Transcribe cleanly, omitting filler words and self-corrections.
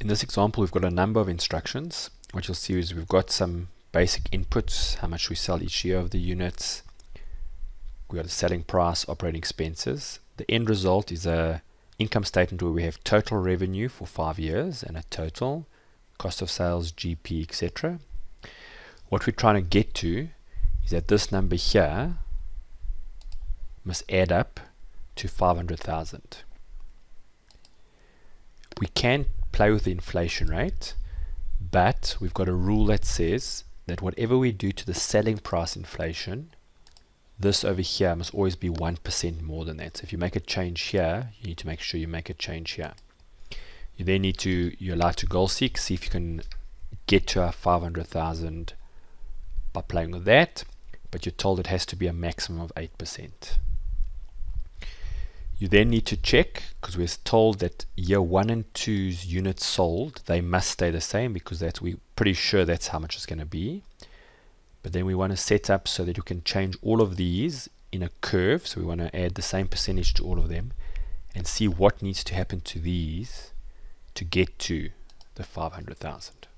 In this example, we've got a number of instructions. What you'll see is we've got some basic inputs, how much we sell each year of the units. We've got a selling price, operating expenses. The end result is a income statement where we have total revenue for 5 years and a total cost of sales, GP, etc. What we're trying to get to is that this number here must add up to 500,000. We can play with the inflation rate, but we've got a rule that says that whatever we do to the selling price inflation, this over here must always be 1% more than that. So if you make a change here, you need to make sure you make a change here. You then need to, you're allowed to goal seek, see if you can get to our 500,000 by playing with that, but you're told it has to be a maximum of 8%. You then need to check, because we're told that year 1 and 2's units sold, they must stay the same, because we're pretty sure that's how much it's going to be. But then we want to set up so that you can change all of these in a curve. So we want to add the same percentage to all of them and see what needs to happen to these to get to the 500,000.